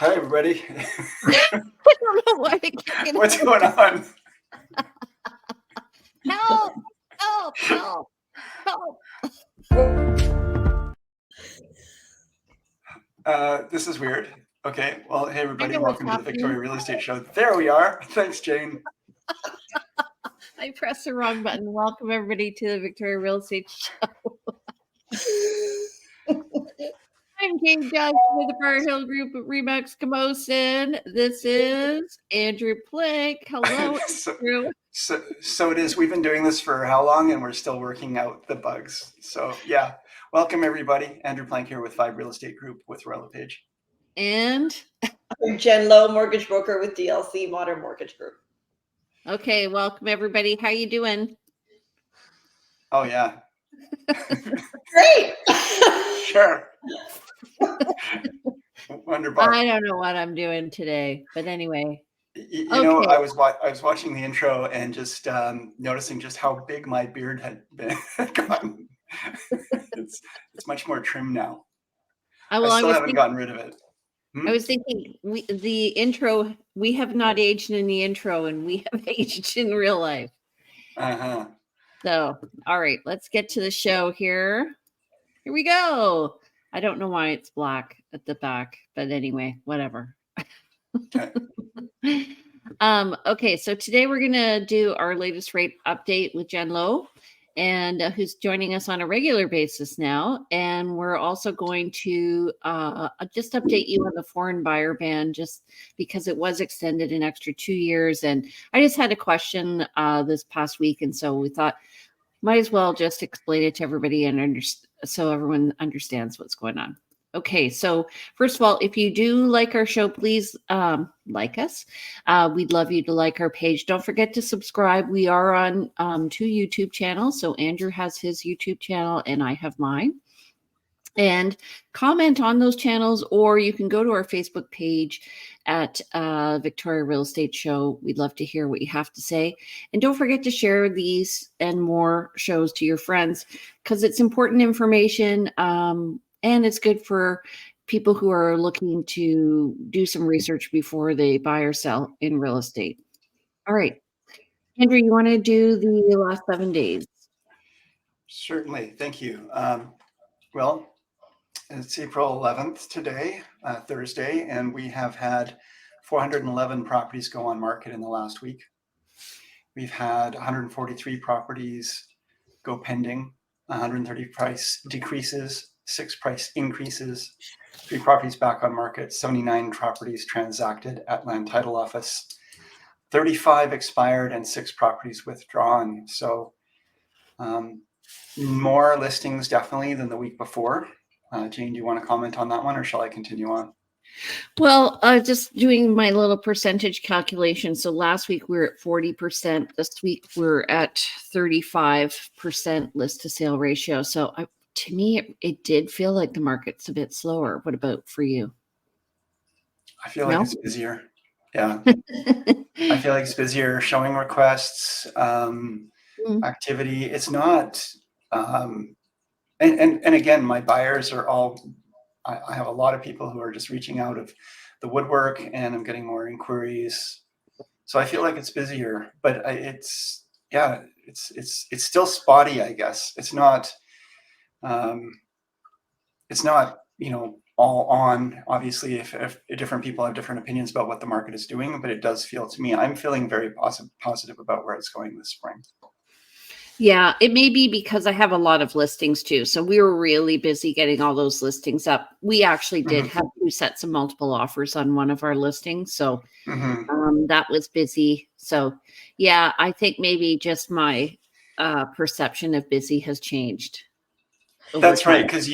Hi, everybody. I don't know why they keep What's going on? Help! Help! Help! Help! This is weird. Okay. Well, hey, everybody. know what's Welcome to the happening. Victoria Real Estate Show. There we are. Thanks, Jane. I pressed the wrong button. Welcome, everybody, to the Victoria Real Estate Show. I'm Jane Johnston with the Fire Hill Group of Remax Camosin. This is Andrew Plank. Hello, Andrew. So it is. We've been doing this for how long, and we're still working out the bugs. So yeah, welcome everybody. Andrew Plank here with Five Real Estate Group with Royal LePage. And I'm Jen Lowe, mortgage broker with DLC Modern Mortgage Group. okay, welcome everybody. How you doing? Oh yeah. Great. Sure. Wonderful. I don't know what I'm doing today, but anyway. You know, I was watching the intro and just noticing just how big my beard had gotten. It's much more trim now. I still haven't gotten rid of it. I was thinking the intro, we have not aged in the intro, and we have aged in real life. Uh-huh. So, all right, let's get to the show here. Here we go. I don't know why it's black at the back, but anyway, whatever. Okay. Okay, so today we're going to do our latest rate update with Jen Lowe, and who's joining us on a regular basis now. And we're also going to just update you on the foreign buyer ban, just because it was extended an extra 2 years. And I just had a question this past week, and so we thought might as well just explain it to everybody and so everyone understands what's going on. Okay, so first of all, if you do like our show, please like us. We'd love you to like our page. Don't forget to subscribe. We are on 2 YouTube channels. So Andrew has his YouTube channel and I have mine. And comment on those channels, or you can go to our Facebook page at Victoria Real Estate Show. We'd love to hear what you have to say. And don't forget to share these and more shows to your friends, because it's important information. And it's good for people who are looking to do some research before they buy or sell in real estate. All right. Andrew, you want to do the last 7 days? Certainly. Thank you. Well, it's April 11th today, Thursday, and we have had 411 properties go on market in the last week. We've had 143 properties go pending, 130 price decreases, 6 price increases, 3 properties back on market, 79 properties transacted at land title office, 35 expired, and 6 properties withdrawn. So more listings definitely than the week before. Jane, do you want to comment on that one, or shall I continue on? Well, just doing my little percentage calculation. So last week we were at 40%. This week we're at 35% list to sale ratio. So to me, it did feel like the market's a bit slower. What about for you? I feel like it's busier. Yeah. I feel like it's busier. Showing requests, activity. It's not. And again, my buyers are all. I have a lot of people who are just reaching out of the woodwork, and I'm getting more inquiries. So I feel like it's busier, but it's still spotty, I guess. It's not, all on. Obviously, if different people have different opinions about what the market is doing, but it does feel to me, I'm feeling very positive about where it's going this spring. Yeah, it may be because I have a lot of listings too. So we were really busy getting all those listings up. We actually did have 2 sets of multiple offers on one of our listings. So that was busy. So yeah, I think maybe just my perception of busy has changed. That's right. Because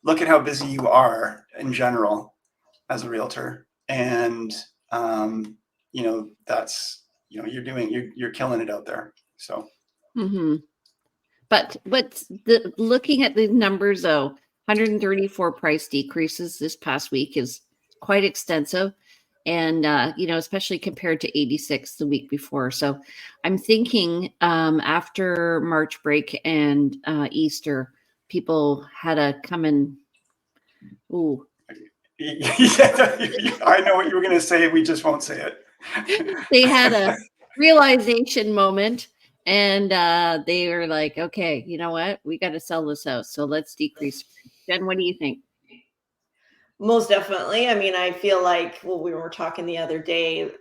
look at how busy you are in general as a realtor. And, that's, you're killing it out there. So, but looking at the numbers though, 134 price decreases this past week is quite extensive. And, especially compared to 86 the week before. So I'm thinking after March break and Easter, people had to come in. Ooh. I know what you were going to say. We just won't say it. They had a realization moment, and they were like, okay, you know what? We got to sell this house. So let's decrease. Jen, what do you think? Most definitely. I mean, I feel like, well, we were talking the other day,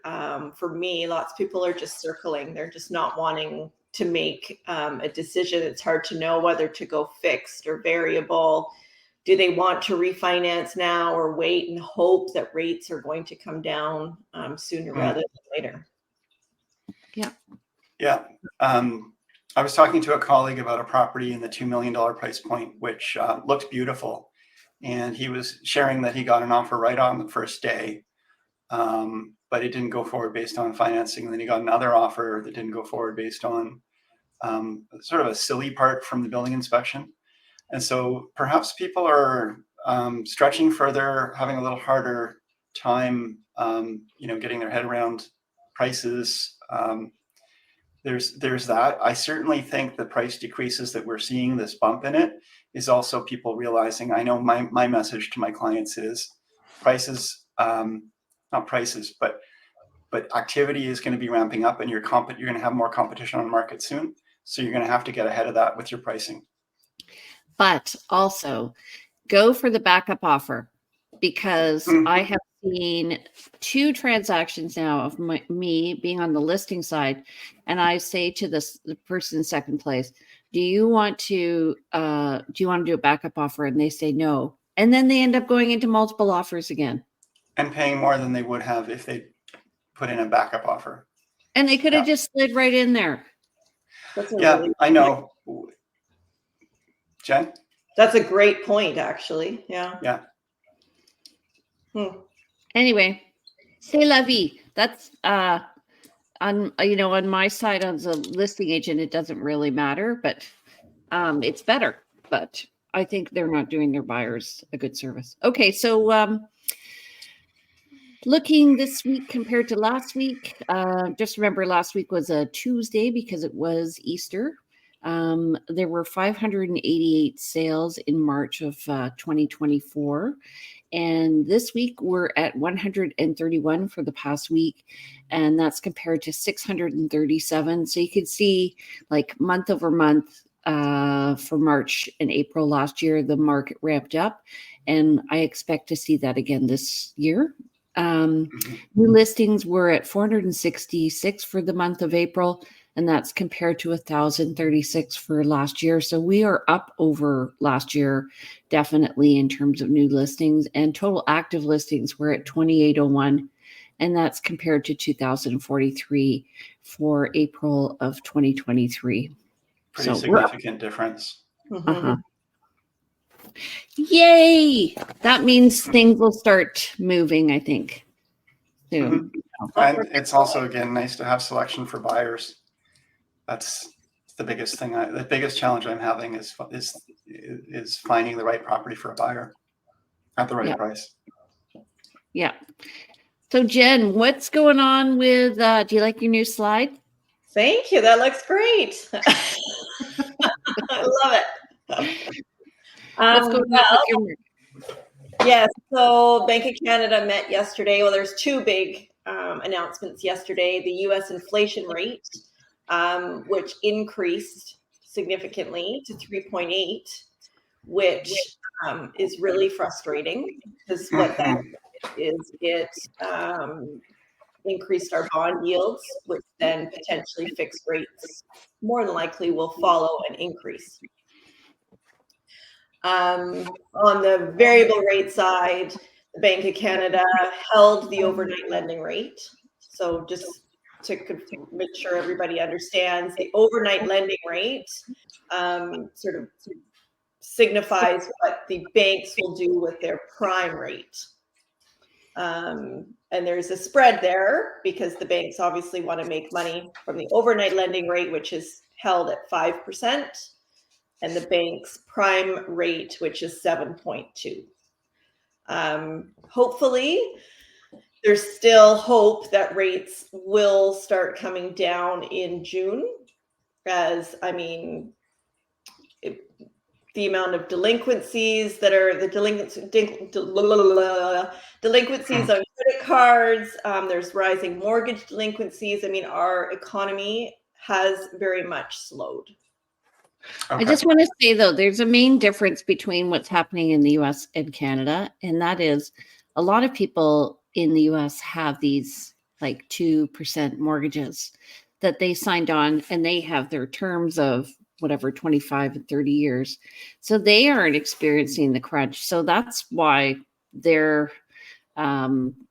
for me, lots of people are just circling. They're just not wanting to make a decision. It's hard to know whether to go fixed or variable. Do they want to refinance now or wait and hope that rates are going to come down sooner rather than later? Yeah. Yeah. I was talking to a colleague about a property in the $2 million price point, which looked beautiful. And he was sharing that he got an offer right on the first day, but it didn't go forward based on financing. And then he got another offer that didn't go forward based on sort of a silly part from the building inspection. And so perhaps people are stretching further, having a little harder time, getting their head around prices. There's that. I certainly think the price decreases that we're seeing, this bump in it, is also people realizing. I know my message to my clients is prices, not prices, but activity is going to be ramping up, and you're going to have more competition on the market soon. So you're going to have to get ahead of that with your pricing. But also go for the backup offer, because I have seen 2 transactions now of me being on the listing side, and I say to the person in second place, do you want to do a backup offer? And they say no, and then they end up going into multiple offers again and paying more than they would have if they put in a backup offer. And they could have just slid right in there. Really I know. Jen? That's a great point, actually. Yeah. Yeah. Anyway, c'est la vie. That's on my side as a listing agent, it doesn't really matter, but it's better. But I think they're not doing their buyers a good service. Okay, so looking this week compared to last week, just remember last week was a Tuesday because it was Easter. There were 588 sales in March of 2024. And this week we're at 131 for the past week. And that's compared to 637. So you could see like month over month for March and April last year, the market ramped up. And I expect to see that again this year. New listings were at 466 for the month of April, and that's compared to 1,036 for last year. So we are up over last year, definitely in terms of new listings, and total active listings were at 2,801, and that's compared to 2,043 for April of 2023. Pretty significant difference. Yay! That means things will start moving, I think, soon. And it's also, again, nice to have selection for buyers. That's the biggest thing. The biggest challenge I'm having is finding the right property for a buyer at the right price. Yeah. So Jen, what's going on with, do you like your new slide? Thank you. That looks great. I love it. What's going on with your Yes. So Bank of Canada met yesterday. Well, there's 2 big announcements yesterday. The U.S. inflation rate, which increased significantly to 3.8, which is really frustrating because what that is, it increased our bond yields, which then potentially fixed rates more than likely will follow an increase. On the variable rate side, the Bank of Canada held the overnight lending rate. So just to make sure everybody understands, the overnight lending rate sort of signifies what the banks will do with their prime rate. And there's a spread there because the banks obviously want to make money from the overnight lending rate, which is held at 5%. And the bank's prime rate, which is 7.2. Hopefully, there's still hope that rates will start coming down in June, as the the amount of delinquencies that are delinquencies on credit cards. There's rising mortgage delinquencies. I mean, our economy has very much slowed. I just want to say, though, there's a main difference between what's happening in the US and Canada. And that is a lot of people in the US have these like 2% mortgages that they signed on, and they have their terms of whatever, 25 and 30 years. So they aren't experiencing the crunch. So that's why their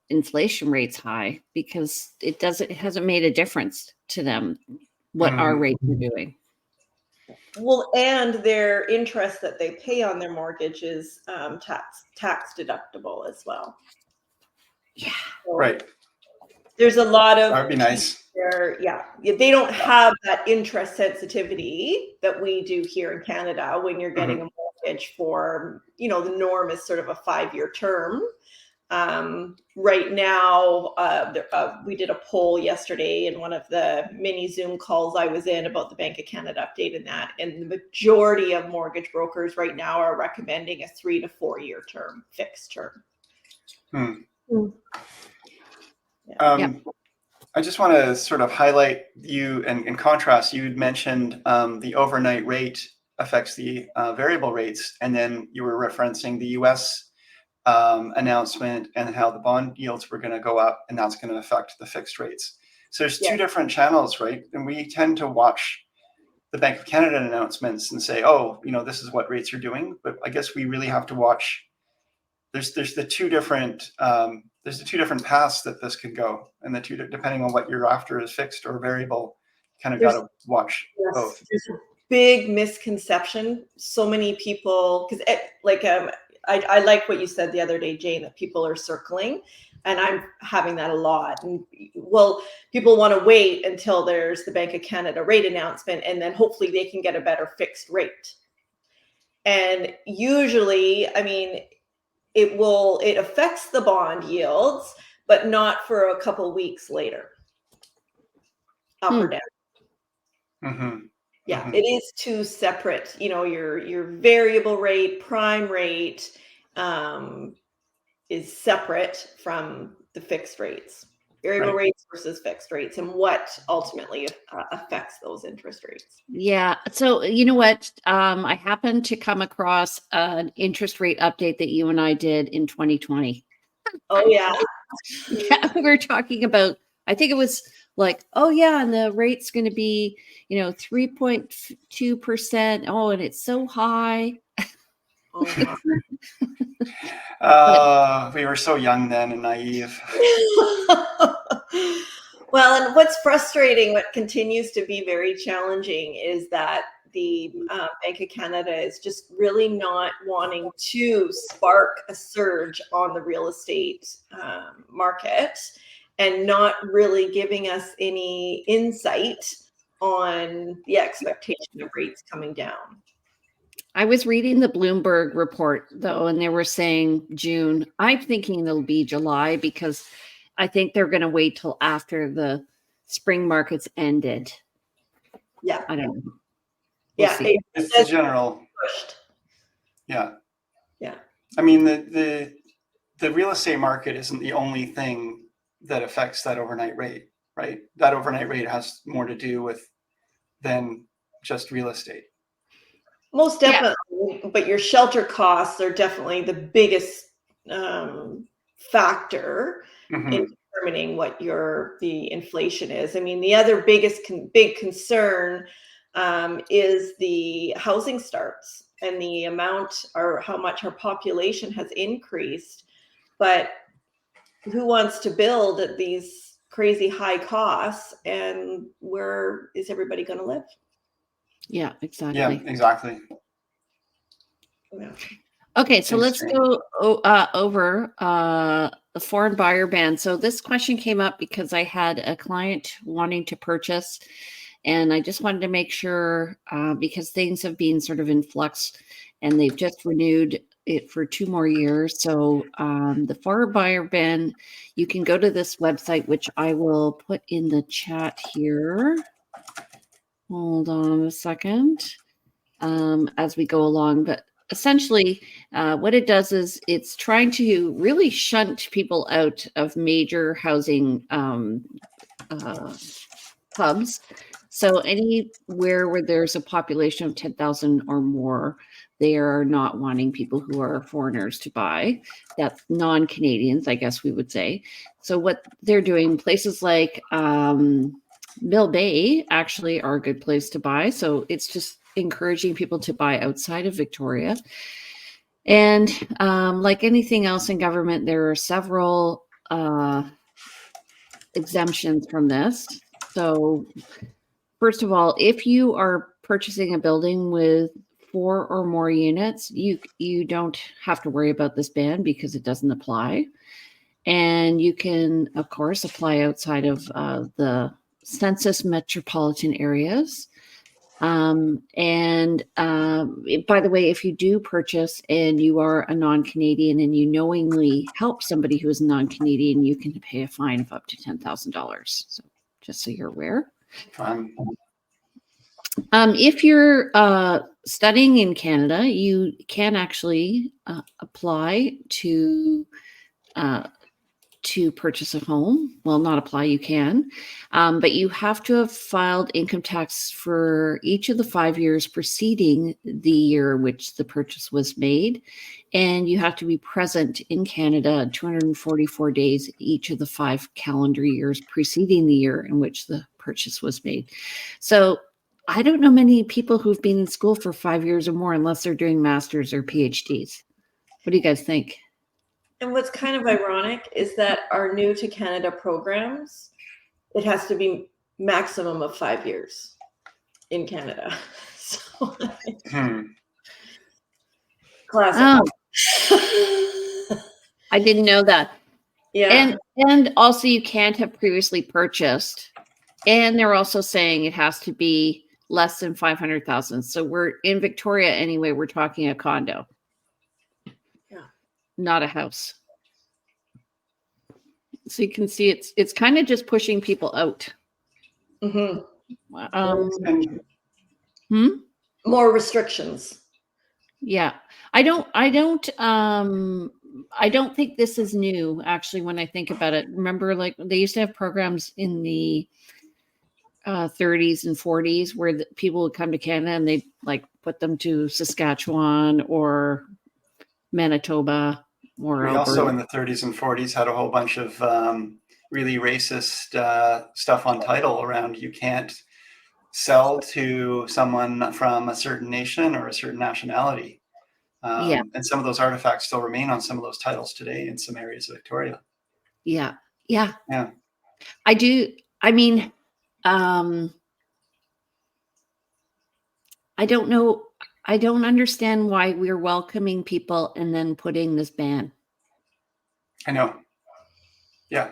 inflation rate's high, because it hasn't made a difference to them what our rates are doing. Well, and their interest that they pay on their mortgage is tax deductible as well. Yeah. So Right. There's a lot of. That'd be nice. They don't have that interest sensitivity that we do here in Canada when you're getting a mortgage for, the norm is sort of a 5-year term. Right now, we did a poll yesterday in one of the mini Zoom calls I was in about the Bank of Canada update and that, and the majority of mortgage brokers right now are recommending a 3 to 4 year term, fixed term. I just want to sort of highlight you and in contrast, you'd mentioned the overnight rate affects the variable rates, and then you were referencing the US announcement and how the bond yields were going to go up, and that's going to affect the fixed rates. So there's two different channels, right? And we tend to watch the Bank of Canada announcements and say, oh, this is what rates are doing. But I guess we really have to watch. There's the two different paths that this could go, and the two, depending on what you're after, is fixed or variable. Kind of got to watch both. There's a big misconception. So many people, because I like what you said the other day, Jane, that people are circling, and I'm having that a lot. And people want to wait until there's the Bank of Canada rate announcement, and then hopefully they can get a better fixed rate. And usually, I mean, it affects the bond yields, but not for a couple weeks later, up or down. It is two separate, your variable rate, prime rate is separate from the fixed rates, variable rates versus fixed rates, and what ultimately affects those interest rates. Yeah. So you know what? I happened to come across an interest rate update that you and I did in 2020. Oh, yeah. Yeah, we were talking about, I think it was like, oh yeah, and the rate's going to be, 3.2%. Oh, and it's so high. We were so young then and naive. Well, and what's frustrating, what continues to be very challenging, is that the Bank of Canada is just really not wanting to spark a surge on the real estate market, and not really giving us any insight on the expectation of rates coming down. I was reading the Bloomberg report, though, and they were saying June. I'm thinking it'll be July, because I think they're going to wait till after the spring markets ended. Yeah. I don't know. It's the general. Pushed. Yeah. Yeah. I mean, the real estate market isn't the only thing that affects that overnight rate, right? That overnight rate has more to do with than just real estate. Most definitely, but your shelter costs are definitely the biggest factor in determining what the inflation is. I mean, the other big concern is the housing starts and the amount, or how much our population has increased. But who wants to build at these crazy high costs, and where is everybody going to live? Yeah, exactly. Yeah, exactly. Yeah. Okay, so let's go over the foreign buyer ban. So this question came up because I had a client wanting to purchase, and I just wanted to make sure, because things have been sort of in flux, and they've just renewed it for 2 more years. So the foreign buyer ban, you can go to this website, which I will put in the chat here. Hold on a second. as we go along. But essentially, what it does is it's trying to really shunt people out of major housing hubs. So anywhere where there's a population of 10,000 or more, they are not wanting people who are foreigners to buy. That's non-Canadians, I guess we would say. So what they're doing, places like Mill Bay actually are a good place to buy. So it's just encouraging people to buy outside of Victoria. And like anything else in government, there are several exemptions from this. So first of all, if you are purchasing a building with 4 or more units, you don't have to worry about this ban because it doesn't apply. And you can, of course, apply outside of the census metropolitan areas. By the way, if you do purchase and you are a non-Canadian and you knowingly help somebody who is non-Canadian, you can pay a fine of up to $10,000. So just so you're aware. If you're studying in Canada, you can actually apply to purchase a home. Well, not apply, you can, but you have to have filed income tax for each of the 5 years preceding the year which the purchase was made. And you have to be present in Canada 244 days each of the 5 calendar years preceding the year in which the purchase was made. So I don't know many people who've been in school for 5 years or more unless they're doing masters or PhDs. What do you guys think? And what's kind of ironic is that our new to Canada programs, it has to be maximum of 5 years in Canada. So classic. Oh, I didn't know that. Yeah. And also you can't have previously purchased. And they're also saying it has to be less than 500,000. So we're in Victoria anyway, we're talking a condo. Yeah. Not a house. So you can see it's kind of just pushing people out. Mm-hmm. More restrictions. Yeah. I don't think this is new actually when I think about it. Remember, like they used to have programs in the 30s and 40s where people would come to Canada and they like put them to Saskatchewan or Manitoba or We Alberta. also in the 30s and 40s had a whole bunch of really racist stuff on title around you can't sell to someone from a certain nation or a certain nationality. Yeah. And some of those artifacts still remain on some of those titles today in some areas of Victoria. Yeah. I do. I mean, I don't know. I don't understand why we're welcoming people and then putting this ban. I know. Yeah.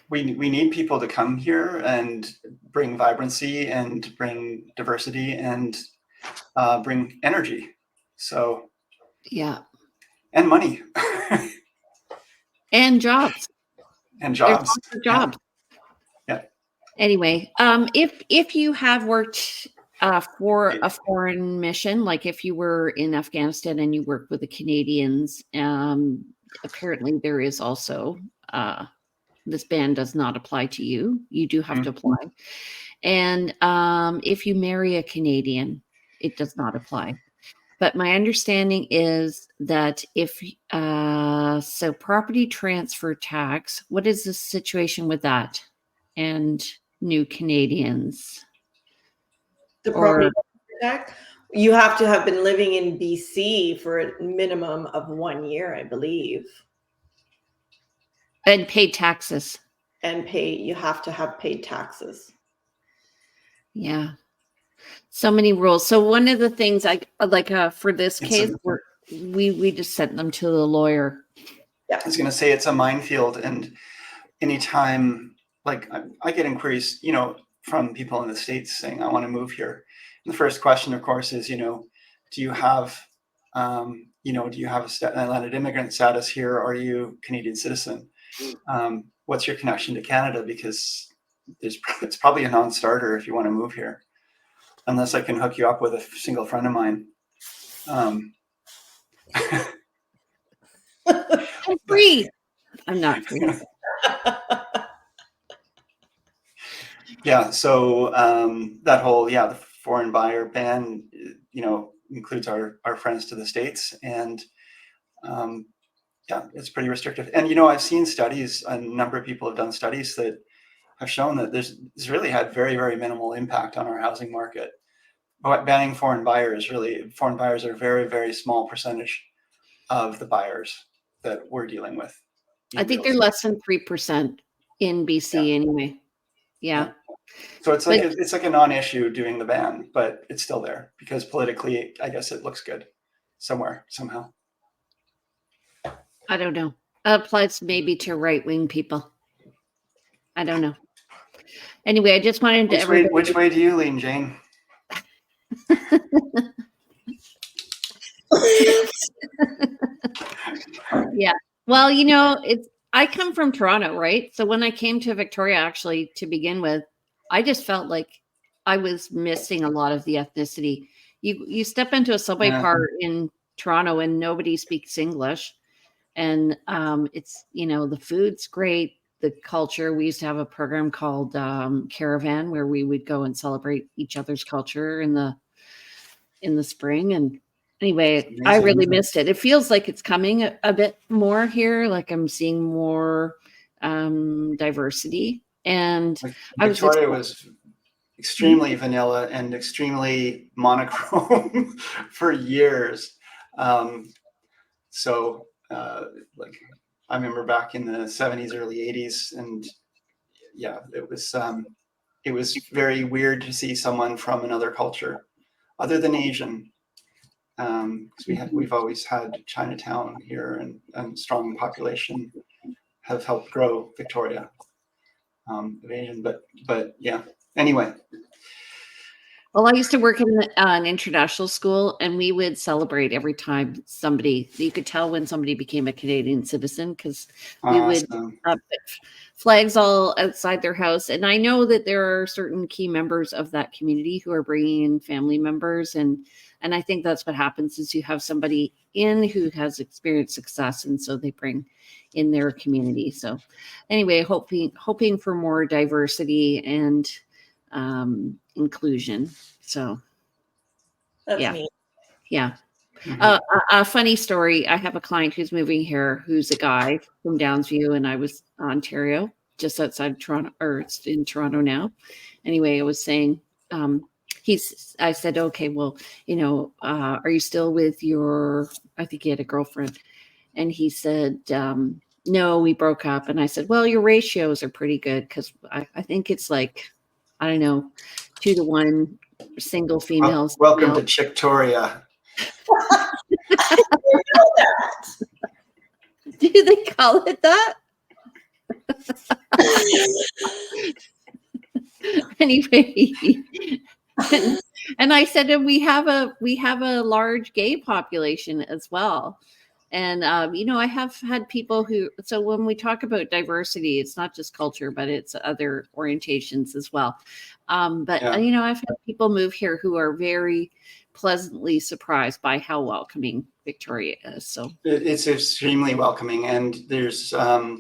We need people to come here and bring vibrancy and bring diversity and bring energy. So yeah, and money and jobs and jobs. Jobs. Yeah. Anyway, if you have worked for a foreign mission, like if you were in Afghanistan and you worked with the Canadians, apparently there is also this ban does not apply to you. You do have to apply. And if you marry a Canadian, it does not apply. But my understanding is that if so property transfer tax, what is the situation with that? And new Canadians? The property tax, you have to have been living in BC for a minimum of 1 year, I believe. And pay taxes. And you have to have paid taxes. Yeah. So many rules. So one of the things I like for this case, we just sent them to the lawyer. Yeah, I was going to say it's a minefield, and anytime, like I get inquiries, from people in the States saying I want to move here. And the first question, of course, is do you have a landed immigrant status here? Are you a Canadian citizen? What's your connection to Canada? Because it's probably a non-starter if you want to move here. unless I can hook you up with a single friend of mine. I'm free. I'm not free. Yeah. So that whole, the foreign buyer ban, includes our friends to the States, and it's pretty restrictive. And I've seen studies. A number of people have done studies that have shown that this really had very, very minimal impact on our housing market. But banning foreign buyers are a very, very small percentage of the buyers that we're dealing with. I think they're less than 3% in BC anyway. Yeah. So it's like a non-issue doing the ban, but it's still there because politically, I guess it looks good somewhere, somehow. I don't know. It applies maybe to right-wing people. I don't know. Anyway, I just wanted to. Which way do you lean, Jane? Yeah. Well, I come from Toronto, right? So when I came to Victoria, actually, to begin with, I just felt like I was missing a lot of the ethnicity. You step into a subway car in Toronto and nobody speaks English. And it's, the food's great. The culture, we used to have a program called Caravan where we would go and celebrate each other's culture in the spring. And anyway, I really missed it. It feels like it's coming a bit more here. Like I'm seeing more diversity. And Victoria was extremely vanilla and extremely monochrome for years. I remember back in the 70s, early 80s, and it was very weird to see someone from another culture other than Asian. Because we've always had Chinatown here, and strong population have helped grow Victoria of Asian. But yeah. Anyway. Well, I used to work in an international school, and we would celebrate every time you could tell when somebody became a Canadian citizen because we would put flags all outside their house. And I know that there are certain key members of that community who are bringing in family members. And I think that's what happens is you have somebody in who has experienced success. And so they bring in their community. So anyway, hoping for more diversity and inclusion. So that's neat. Yeah. Mm-hmm. A funny story. I have a client who's moving here, who's a guy from Downsview, and I was Ontario, just outside Toronto, or it's in Toronto now. Anyway, I was saying, I said, okay, well, are you still with I think he had a girlfriend, and he said, no, we broke up. And I said, well, your ratios are pretty good because I think it's like, I don't know, 2-to-1 single females. Welcome to Chicktoria. Do they call it that? Anyway, and I said, and we have a large gay population as well. And, I have had people so when we talk about diversity, it's not just culture, but it's other orientations as well. I've had people move here who are very pleasantly surprised by how welcoming Victoria is. So it's extremely welcoming. And there's, no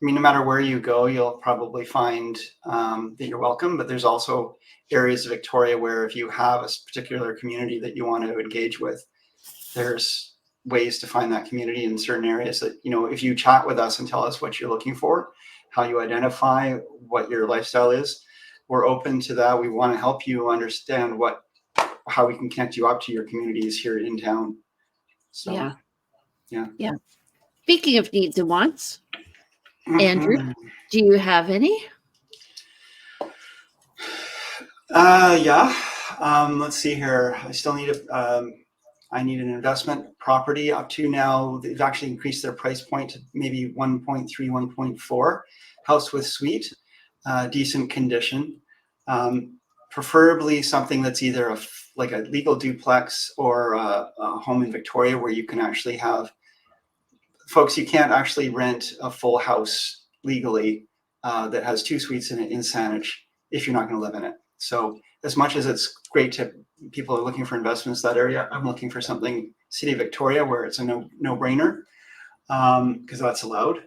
matter where you go, you'll probably find that you're welcome. But there's also areas of Victoria where if you have a particular community that you want to engage with, there's ways to find that community in certain areas that, if you chat with us and tell us what you're looking for, how you identify what your lifestyle is, we're open to that. We want to help you understand how we can connect you up to your communities here in town. So, yeah. Speaking of needs and wants, Andrew, do you have any? Let's see here. I still need I need an investment property. Up to now, they've actually increased their price point to maybe 1.3, 1.4. House with suite, decent condition. Preferably something that's either like a legal duplex or a home in Victoria where you can actually have folks. You can't actually rent a full house legally that has 2 suites in it in Saanich if you're not going to live in it. So as much as it's great to people are looking for investments in that area, I'm looking for something City of Victoria where it's a no-brainer, because that's allowed,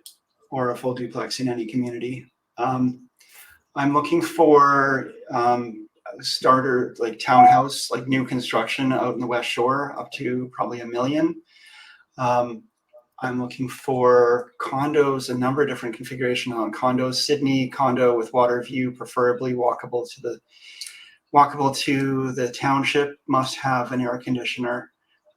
or a full duplex in any community. I'm looking for starter like townhouse, like new construction out in the West Shore, up to probably $1 million. I'm looking for condos, a number of different configuration on condos. Sydney condo with water view, preferably walkable to the township. Must have an air conditioner.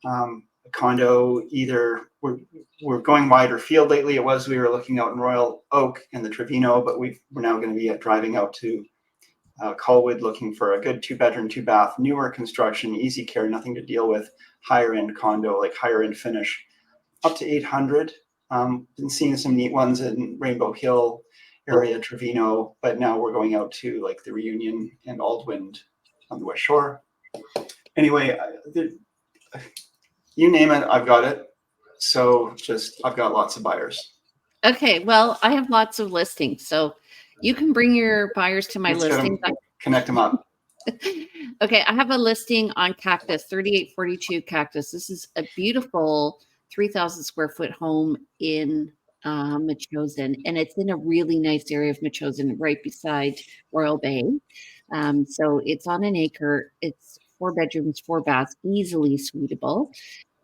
A condo, either we're going wider field lately. We were looking out in Royal Oak in the Trevino, but we're now going to be driving out to Colwood, looking for a good 2-bedroom, 2-bath, newer construction, easy care, nothing to deal with, higher end condo, like higher end finish, up to 800. Been seeing some neat ones in Rainbow Hill area, Trevino, but now we're going out to like the Reunion and Aldwind on the West Shore. Anyway, you name it, I've got it. So I've got lots of buyers. Okay, well, I have lots of listings, so you can bring your buyers to my listings. Connect them up. Okay, I have a listing on Cactus, 3842 Cactus. This is a beautiful 3,000 square foot home in Metchosin, and it's in a really nice area of Metchosin, right beside Royal Bay. So it's on an acre. It's 4 bedrooms, 4 baths, easily suitable.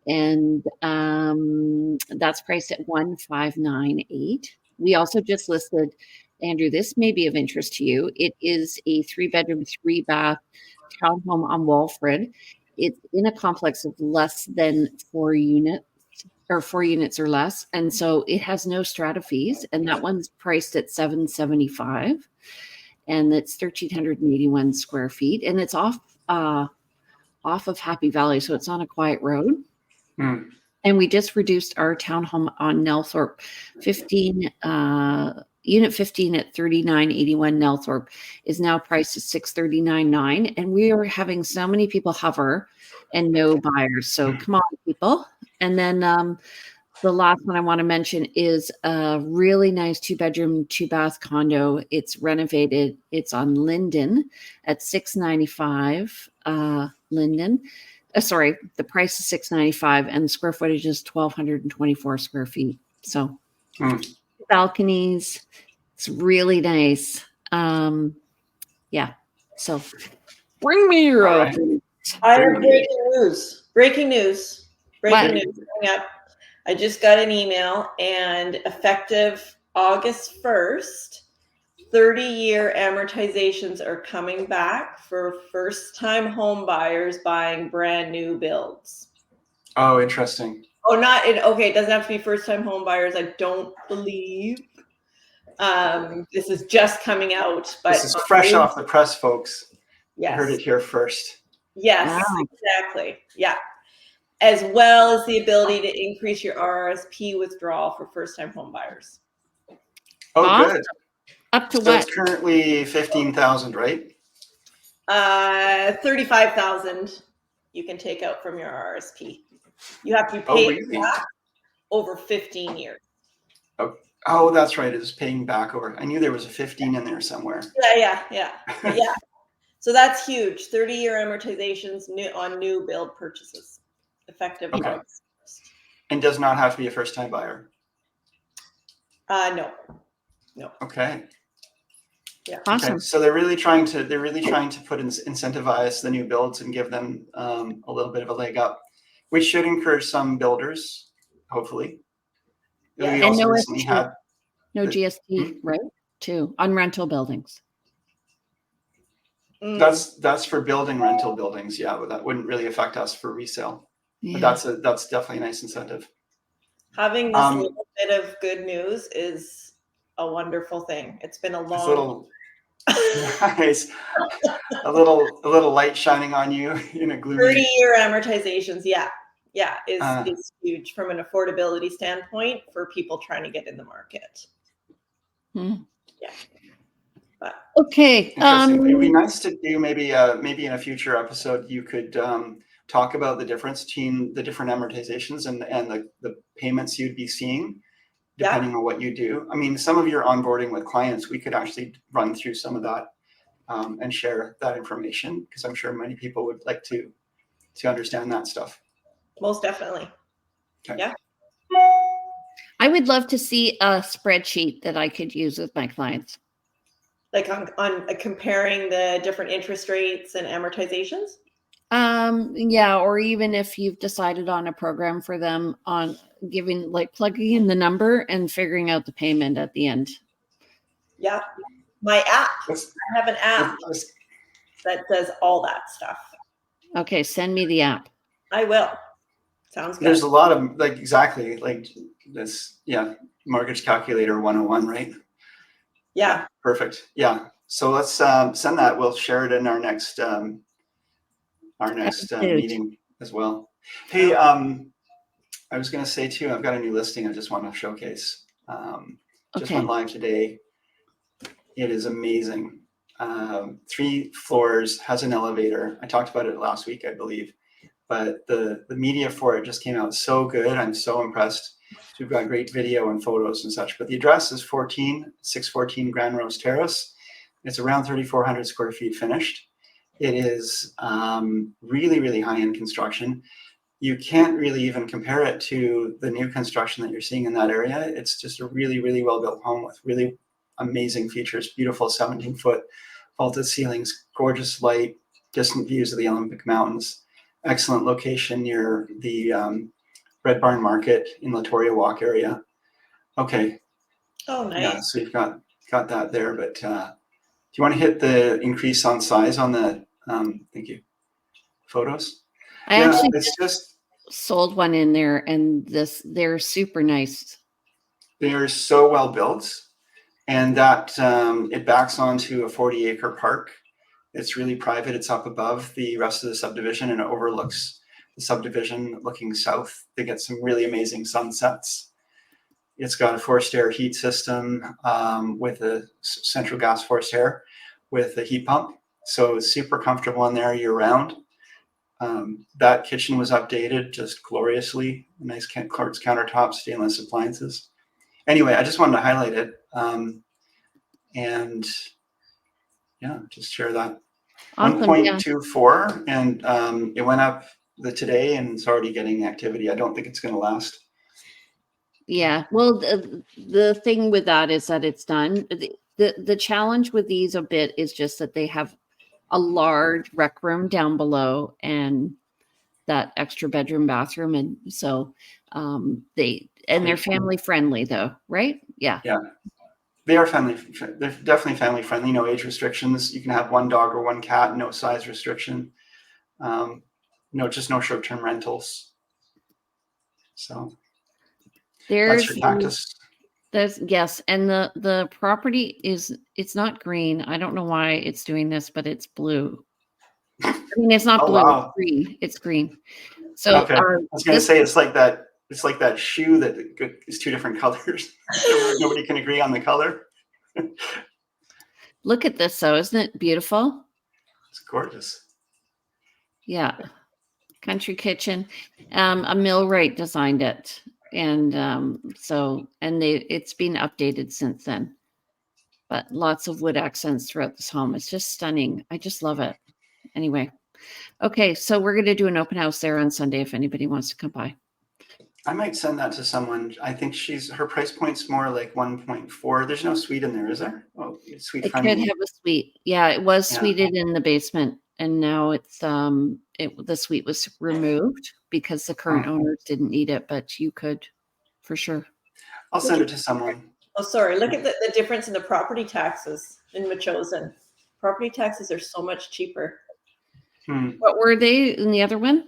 And that's priced at 1,598. We also just listed, Andrew, this may be of interest to you. It is a 3-bedroom, 3-bath townhome on Walfred. It's in a complex of less than 4 units or 4 units or less. And so it has no strata fees. And that one's priced at $775. And it's 1,381 square feet. And it's off of Happy Valley. So it's on a quiet road. Mm. And we just reduced our townhome on Nelthorpe, unit 15 at 3981 Nelthorpe is now priced at 639.9. And we are having so many people hover and no buyers. So come on, people. And then the last one I want to mention is a really nice 2-bedroom, 2-bath condo. It's renovated. It's on Linden at 695 Linden. Sorry, the price is $695 and the square footage is 1,224 square feet. So balconies, it's really nice. Yeah. So bring me your open. I have breaking news. Breaking news coming up. I just got an email, and effective August 1st, 30-year amortizations are coming back for first-time home buyers buying brand new builds. Oh, interesting. Oh, okay, it doesn't have to be first-time home buyers, I don't believe. This is just coming out. But this is fresh off the press, folks. Yes. You heard it here first. Yes, wow. Exactly. Yeah. As well as the ability to increase your RRSP withdrawal for first-time home buyers. Oh, awesome. Good. Up to so what? It's currently 15,000, right? 35,000 you can take out from your RRSP. You have to pay it back over 15 years. Oh, that's right. It's paying back over. I knew there was a 15 in there somewhere. Yeah. So that's huge. 30-year amortizations on new build purchases, effective August 1st. And does not have to be a first-time buyer. No. Okay. Yeah. Awesome. Okay. So they're really trying to incentivize the new builds and give them a little bit of a leg up, which should encourage some builders, hopefully. Yeah. We and also recently had no GST, right? Too on rental buildings. That's for building rental buildings, yeah, but that wouldn't really affect us for resale. Yeah. But that's definitely a nice incentive. Having this little bit of good news is a wonderful thing. It's been a long nice. a little light shining on you in a gloomy 30-year amortizations, is huge from an affordability standpoint for people trying to get in the market. Yeah. But, okay. It'd be nice to do maybe in a future episode you could talk about the difference between the different amortizations and the payments you'd be seeing depending on what you do. I mean, some of your onboarding with clients, we could actually run through some of that and share that information, because I'm sure many people would like to understand that stuff. Most definitely. Okay. Yeah. I would love to see a spreadsheet that I could use with my clients. Like on comparing the different interest rates and amortizations. Yeah, or even if you've decided on a program for them, on giving, like, plugging in the number and figuring out the payment at the end. Yeah. My app. Let's- I have an app let's- that does all that stuff. Okay, send me the app. I will. Sounds good. There's a lot of exactly like this. Yeah. Mortgage calculator 101, right? Yeah. Perfect. Yeah. So let's send that. We'll share it in our next meeting as well. Hey, I was going to say too, I've got a new listing I just want to showcase. Just Okay. went live today. It is amazing. 3 floors, has an elevator. I talked about it last week, I believe, but the media for it just came out so good. I'm so impressed. So we've got great video and photos and such, but the address is 614 Grand Rose Terrace. It's around 3,400 square feet finished. It is really, really high-end construction. You can't really even compare it to the new construction that you're seeing in that area. It's just a really, really well-built home with really amazing features, beautiful 17-foot vaulted ceilings, gorgeous light, distant views of the Olympic Mountains, excellent location near the Red Barn Market in Latoria Walk area. Okay. Oh, nice. Yeah, so you've got that there, but do you want to hit the increase on size on the, thank you, photos? I actually it's just sold one in there, and they're super nice. They're so well built, and that it backs onto a 40-acre park. It's really private. It's up above the rest of the subdivision, and it overlooks the subdivision looking south. They get some really amazing sunsets. It's got a forced air heat system with a central gas forced air with a heat pump. So it's super comfortable in there year round. That kitchen was updated just gloriously. Nice quartz countertops, stainless appliances. Anyway, I just wanted to highlight it. And yeah, just share that. Awesome. 1.24, and it went up today, and it's already getting activity. I don't think it's going to last. Yeah. Well, the thing with that is that it's done. The challenge with these a bit is just that they have a large rec room down below and that extra bedroom bathroom, and so they're family friendly though, right? Yeah. Yeah. They are family. They're definitely family friendly. No age restrictions. You can have 1 dog or 1 cat. No size restriction. Just no short-term rentals. So that's your cactus. Yes, and the property it's not green. I don't know why it's doing this, but it's blue. I mean, it's not blue. Wow. It's green. It's green. So okay. I was going to say it's like that. It's like that shoe that is 2 different colors. Nobody can agree on the color. Look at this, though. Isn't it beautiful? It's gorgeous. Yeah. Country kitchen. A millwright designed it. And it's been updated since then. But lots of wood accents throughout this home. It's just stunning. I just love it. Anyway. Okay, so we're going to do an open house there on Sunday if anybody wants to come by. I might send that to someone. I think her price point's more like 1.4. There's no suite in there, is there? Oh, it's suite friendly. It could have a suite. Yeah, it was suited in the basement, and now it's the suite was removed because the current owners didn't need it, but you could for sure. I'll send it to someone. Oh, sorry. Look at the difference in the property taxes in Metchosin. Property taxes are so much cheaper. What were they in the other one?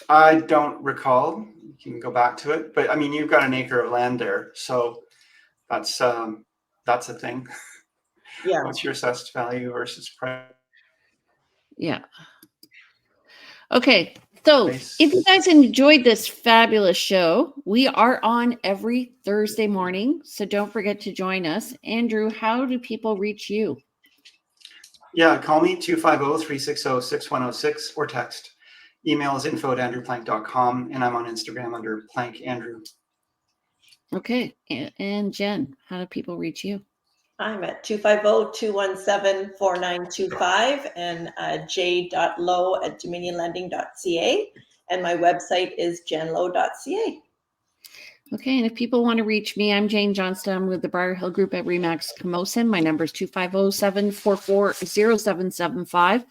I don't recall. You can go back to it, but I mean, you've got an acre of land there, so that's a thing. Yeah. What's your assessed value versus price? Yeah. Okay. So if you guys enjoyed this fabulous show, we are on every Thursday morning. So don't forget to join us. Andrew, how do people reach you? Yeah, call me 250-360-6106 or text. Email is info@andrewplank.com, and I'm on Instagram under Plank Andrew. Okay. And Jen, how do people reach you? I'm at 250-217-4925 and j.lowe@dominionlending.ca. And my website is jenlowe.ca. Okay, and if people want to reach me, I'm Jane Johnston. I'm with the Briar Hill Group at Remax Camosun. My number is 250-744-0775.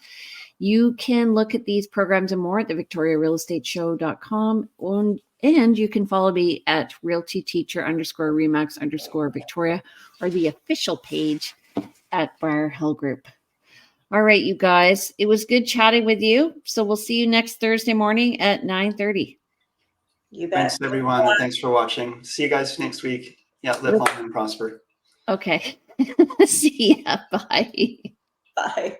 You can look at these programs and more at the victoriarealestateshow.com. And you can follow me at realtyteacher_Remax_Victoria or the official page at Briar Hill Group. All right, you guys, it was good chatting with you. So we'll see you next Thursday morning at 9:30. You bet. Thanks, everyone. Thanks for watching. See you guys next week. Yeah, live long and prosper. Okay. See ya. Bye. Bye.